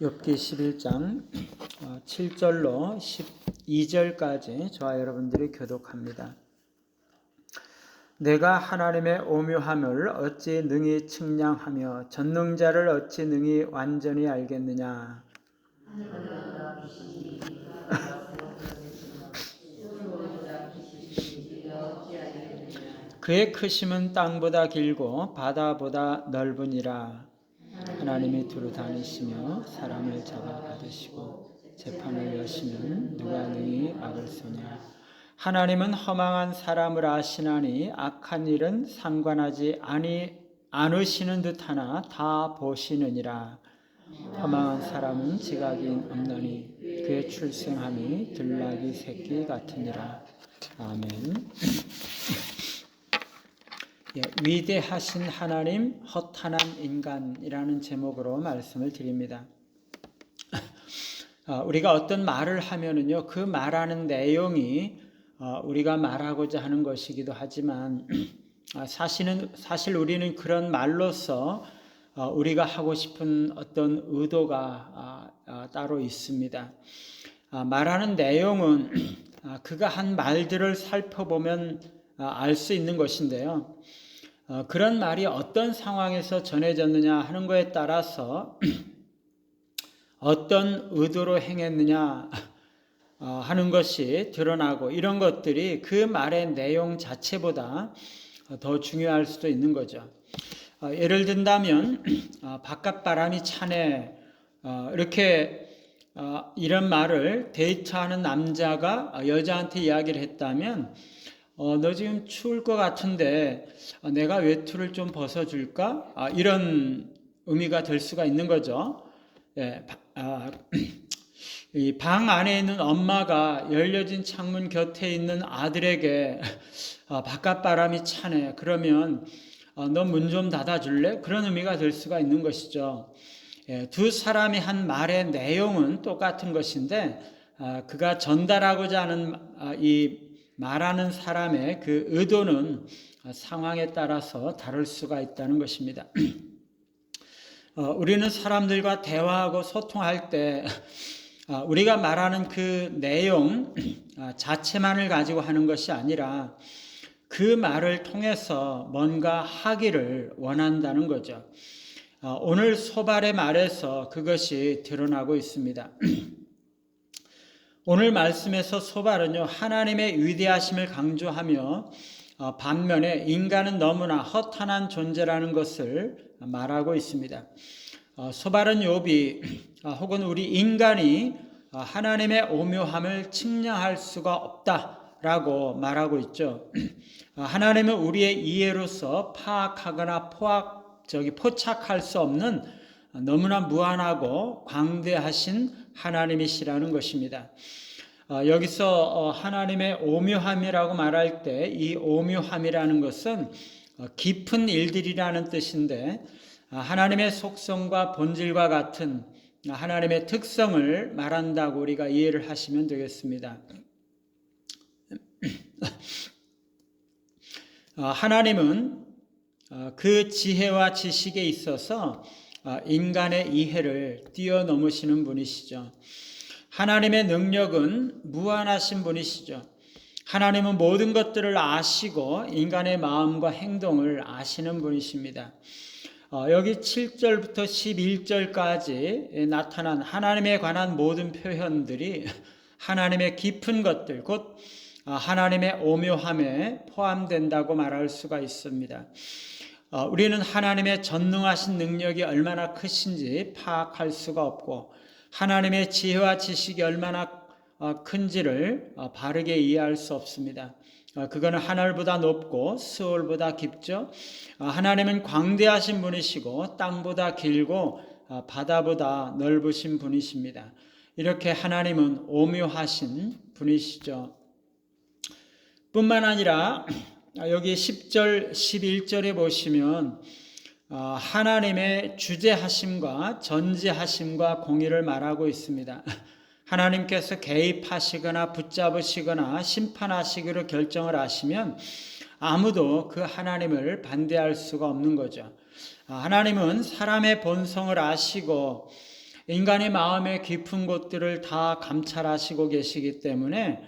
욥기 11장 7절로 12절까지 저와 여러분들이 교독합니다. 내가 하나님의 오묘함을 어찌 능히 측량하며 전능자를 어찌 능히 완전히 알겠느냐. 그의 크심은 땅보다 길고 바다보다 넓으니라. 하나님이 두루 다니시며 사람을 잡아 받으시고 재판을 여시면 누가 능히 막을 소냐. 하나님은 허망한 사람을 아시나니 악한 일은 상관하지 않으시는 듯하나 다 보시느니라. 허망한 사람은 지각이 없나니 그의 출생함이 들나귀 새끼 같으니라. 아멘. 위대하신 하나님, 허탄한 인간이라는 제목으로 말씀을 드립니다. 우리가 어떤 말을 하면은요, 그 말하는 내용이 우리가 말하고자 하는 것이기도 하지만 사실 우리는 그런 말로서 우리가 하고 싶은 어떤 의도가 따로 있습니다. 말하는 내용은 그가 한 말들을 살펴보면 알 수 있는 것인데요. 그런 말이 어떤 상황에서 전해졌느냐 하는 것에 따라서 어떤 의도로 행했느냐 하는 것이 드러나고, 이런 것들이 그 말의 내용 자체보다 더 중요할 수도 있는 거죠. 예를 든다면 바깥바람이 차네, 이렇게 이런 말을 데이트하는 남자가 여자한테 이야기를 했다면 너 지금 추울 것 같은데 내가 외투를 좀 벗어줄까? 이런 의미가 될 수가 있는 거죠. 이 방 안에 있는 엄마가 열려진 창문 곁에 있는 아들에게 바깥바람이 차네, 그러면 너 문 좀 닫아줄래? 그런 의미가 될 수가 있는 것이죠. 두 사람이 한 말의 내용은 똑같은 것인데 그가 전달하고자 하는 이 말하는 사람의 그 의도는 상황에 따라서 다를 수가 있다는 것입니다. 우리는 사람들과 대화하고 소통할 때 우리가 말하는 그 내용 자체만을 가지고 하는 것이 아니라 그 말을 통해서 뭔가 하기를 원한다는 거죠. 오늘 소발의 말에서 그것이 드러나고 있습니다. 오늘 말씀에서 소발은요, 하나님의 위대하심을 강조하며 반면에 인간은 너무나 허탄한 존재라는 것을 말하고 있습니다. 소발은 욥이 혹은 우리 인간이 하나님의 오묘함을 측량할 수가 없다라고 말하고 있죠. 하나님은 우리의 이해로서 파악하거나 포착할 수 없는 너무나 무한하고 광대하신 하나님이시라는 것입니다. 여기서 하나님의 오묘함이라고 말할 때 이 오묘함이라는 것은 깊은 일들이라는 뜻인데, 하나님의 속성과 본질과 같은 하나님의 특성을 말한다고 우리가 이해를 하시면 되겠습니다. 하나님은 그 지혜와 지식에 있어서 인간의 이해를 뛰어넘으시는 분이시죠. 하나님의 능력은 무한하신 분이시죠. 하나님은 모든 것들을 아시고 인간의 마음과 행동을 아시는 분이십니다. 여기 7절부터 11절까지 나타난 하나님에 관한 모든 표현들이 하나님의 깊은 것들, 곧 하나님의 오묘함에 포함된다고 말할 수가 있습니다. 우리는 하나님의 전능하신 능력이 얼마나 크신지 파악할 수가 없고, 하나님의 지혜와 지식이 얼마나 큰지를 바르게 이해할 수 없습니다. 그거는 하늘보다 높고 스올보다 깊죠. 하나님은 광대하신 분이시고 땅보다 길고 바다보다 넓으신 분이십니다. 이렇게 하나님은 오묘하신 분이시죠. 뿐만 아니라 여기 10절, 11절에 보시면 하나님의 주재하심과 전지하심과 공의를 말하고 있습니다. 하나님께서 개입하시거나 붙잡으시거나 심판하시기로 결정을 하시면 아무도 그 하나님을 반대할 수가 없는 거죠. 하나님은 사람의 본성을 아시고 인간의 마음의 깊은 곳들을 다 감찰하시고 계시기 때문에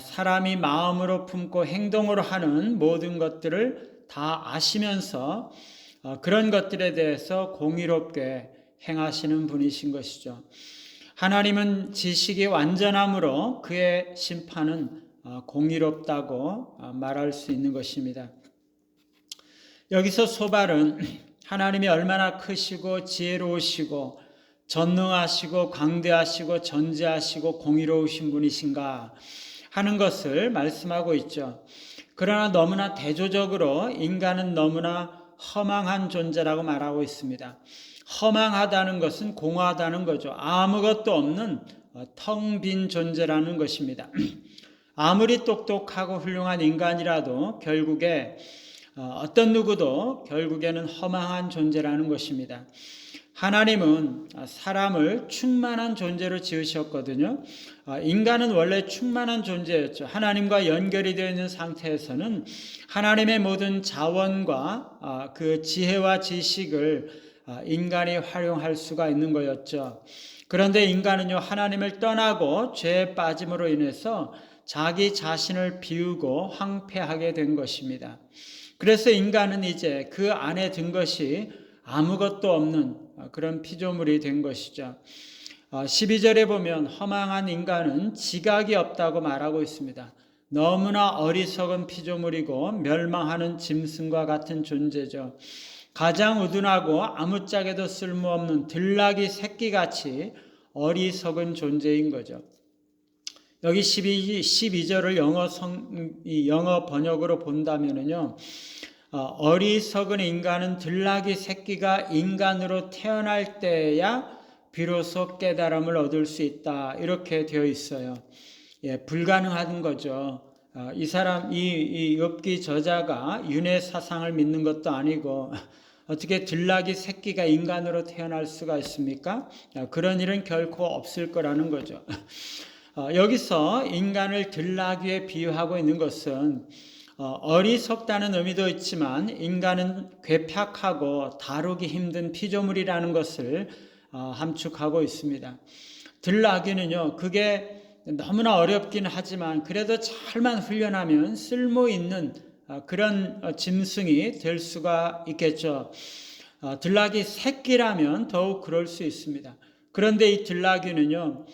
사람이 마음으로 품고 행동으로 하는 모든 것들을 다 아시면서 그런 것들에 대해서 공의롭게 행하시는 분이신 것이죠. 하나님은 지식이 완전함으로 그의 심판은 공의롭다고 말할 수 있는 것입니다. 여기서 소발은 하나님이 얼마나 크시고 지혜로우시고 전능하시고 광대하시고 전지하시고 공의로우신 분이신가 하는 것을 말씀하고 있죠. 그러나 너무나 대조적으로 인간은 너무나 허망한 존재라고 말하고 있습니다. 허망하다는 것은 공허하다는 거죠. 아무것도 없는 텅 빈 존재라는 것입니다. 아무리 똑똑하고 훌륭한 인간이라도 결국에 어떤 누구도 결국에는 허망한 존재라는 것입니다. 하나님은 사람을 충만한 존재로 지으셨거든요. 인간은 원래 충만한 존재였죠. 하나님과 연결이 되어 있는 상태에서는 하나님의 모든 자원과 그 지혜와 지식을 인간이 활용할 수가 있는 거였죠. 그런데 인간은요, 하나님을 떠나고 죄에 빠짐으로 인해서 자기 자신을 비우고 황폐하게 된 것입니다. 그래서 인간은 이제 그 안에 든 것이 아무것도 없는 그런 피조물이 된 것이죠. 12절에 보면 허망한 인간은 지각이 없다고 말하고 있습니다. 너무나 어리석은 피조물이고 멸망하는 짐승과 같은 존재죠. 가장 우둔하고 아무짝에도 쓸모없는 들나귀 새끼같이 어리석은 존재인 거죠. 여기 12절을 영어 번역으로 본다면요, 어리석은 인간은 들나귀 새끼가 인간으로 태어날 때야 비로소 깨달음을 얻을 수 있다, 이렇게 되어 있어요. 불가능한 거죠. 이 욥기 저자가 윤회 사상을 믿는 것도 아니고 어떻게 들나귀 새끼가 인간으로 태어날 수가 있습니까? 그런 일은 결코 없을 거라는 거죠. 여기서 인간을 들나귀에 비유하고 있는 것은 어리석다는 의미도 있지만 인간은 괴팍하고 다루기 힘든 피조물이라는 것을 함축하고 있습니다. 들나귀는요, 그게 너무나 어렵긴 하지만 그래도 잘만 훈련하면 쓸모 있는 그런 짐승이 될 수가 있겠죠. 들나귀 새끼라면 더욱 그럴 수 있습니다. 그런데 이 들나귀는요,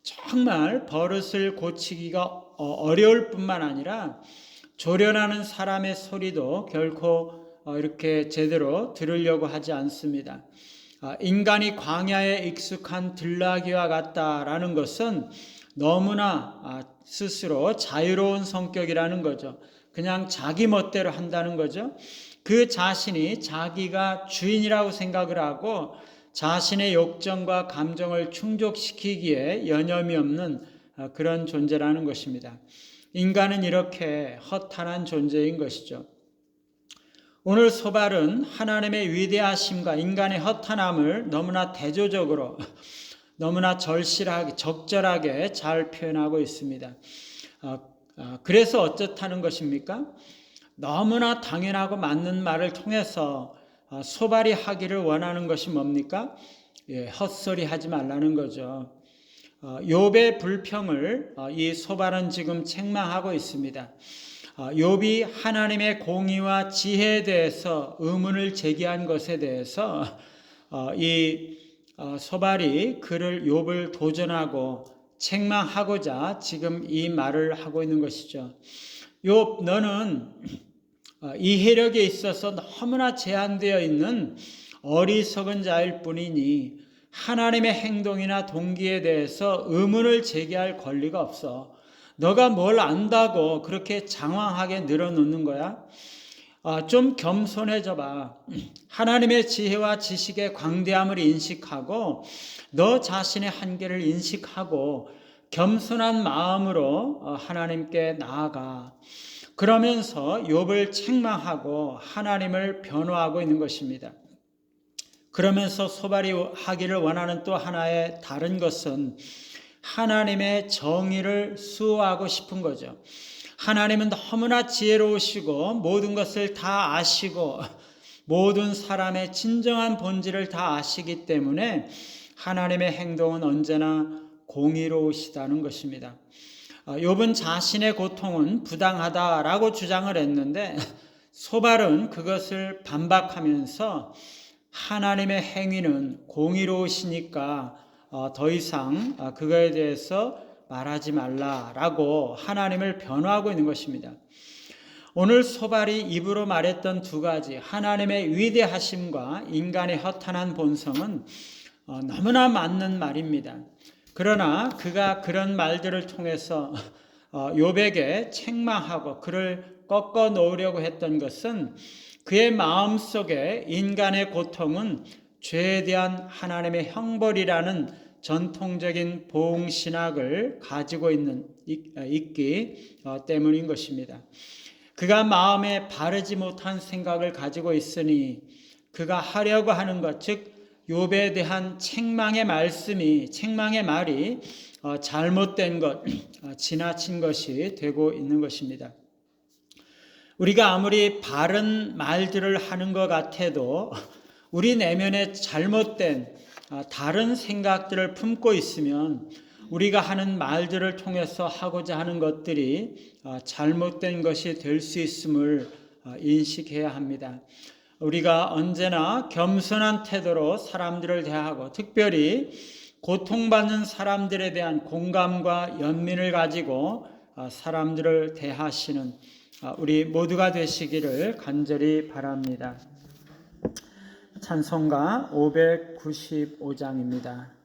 정말 버릇을 고치기가 어려울 뿐만 아니라 조련하는 사람의 소리도 결코 이렇게 제대로 들으려고 하지 않습니다. 인간이 광야에 익숙한 들나귀와 같다라는 것은 너무나 스스로 자유로운 성격이라는 거죠. 그냥 자기 멋대로 한다는 거죠. 그 자신이 자기가 주인이라고 생각을 하고 자신의 욕정과 감정을 충족시키기에 여념이 없는 그런 존재라는 것입니다. 인간은 이렇게 허탄한 존재인 것이죠. 오늘 소발은 하나님의 위대하심과 인간의 허탄함을 너무나 대조적으로, 너무나 절실하게, 적절하게 잘 표현하고 있습니다. 그래서 어쩌다는 것입니까? 너무나 당연하고 맞는 말을 통해서 소발이 하기를 원하는 것이 뭡니까? 헛소리 하지 말라는 거죠. 욥의 불평을 이 소발은 지금 책망하고 있습니다. 욥이 하나님의 공의와 지혜에 대해서 의문을 제기한 것에 대해서 이 소발이 그를 욥을 도전하고 책망하고자 지금 이 말을 하고 있는 것이죠. 욥, 너는 이해력에 있어서 너무나 제한되어 있는 어리석은 자일 뿐이니 하나님의 행동이나 동기에 대해서 의문을 제기할 권리가 없어. 너가 뭘 안다고 그렇게 장황하게 늘어놓는 거야? 좀 겸손해져 봐. 하나님의 지혜와 지식의 광대함을 인식하고 너 자신의 한계를 인식하고 겸손한 마음으로 하나님께 나아가. 그러면서 욥을 책망하고 하나님을 변호하고 있는 것입니다. 그러면서 소발이 하기를 원하는 또 하나의 다른 것은 하나님의 정의를 수호하고 싶은 거죠. 하나님은 너무나 지혜로우시고 모든 것을 다 아시고 모든 사람의 진정한 본질을 다 아시기 때문에 하나님의 행동은 언제나 공의로우시다는 것입니다. 욥은 자신의 고통은 부당하다라고 주장을 했는데 소발은 그것을 반박하면서 하나님의 행위는 공의로우시니까 더 이상 그거에 대해서 말하지 말라라고 하나님을 변호하고 있는 것입니다. 오늘 소발이 입으로 말했던 두 가지, 하나님의 위대하심과 인간의 허탄한 본성은 너무나 맞는 말입니다. 그러나 그가 그런 말들을 통해서 욥에게 책망하고 그를 꺾어 놓으려고 했던 것은 그의 마음속에 인간의 고통은 죄에 대한 하나님의 형벌이라는 전통적인 보응신학을 가지고 있기 때문인 것입니다. 그가 마음에 바르지 못한 생각을 가지고 있으니 그가 하려고 하는 것, 즉 욥에 대한 책망의 말이 잘못된 것, 지나친 것이 되고 있는 것입니다. 우리가 아무리 바른 말들을 하는 것 같아도 우리 내면에 잘못된 다른 생각들을 품고 있으면 우리가 하는 말들을 통해서 하고자 하는 것들이 잘못된 것이 될 수 있음을 인식해야 합니다. 우리가 언제나 겸손한 태도로 사람들을 대하고 특별히 고통받는 사람들에 대한 공감과 연민을 가지고 사람들을 대하시는 우리 모두가 되시기를 간절히 바랍니다. 찬송가 595장입니다.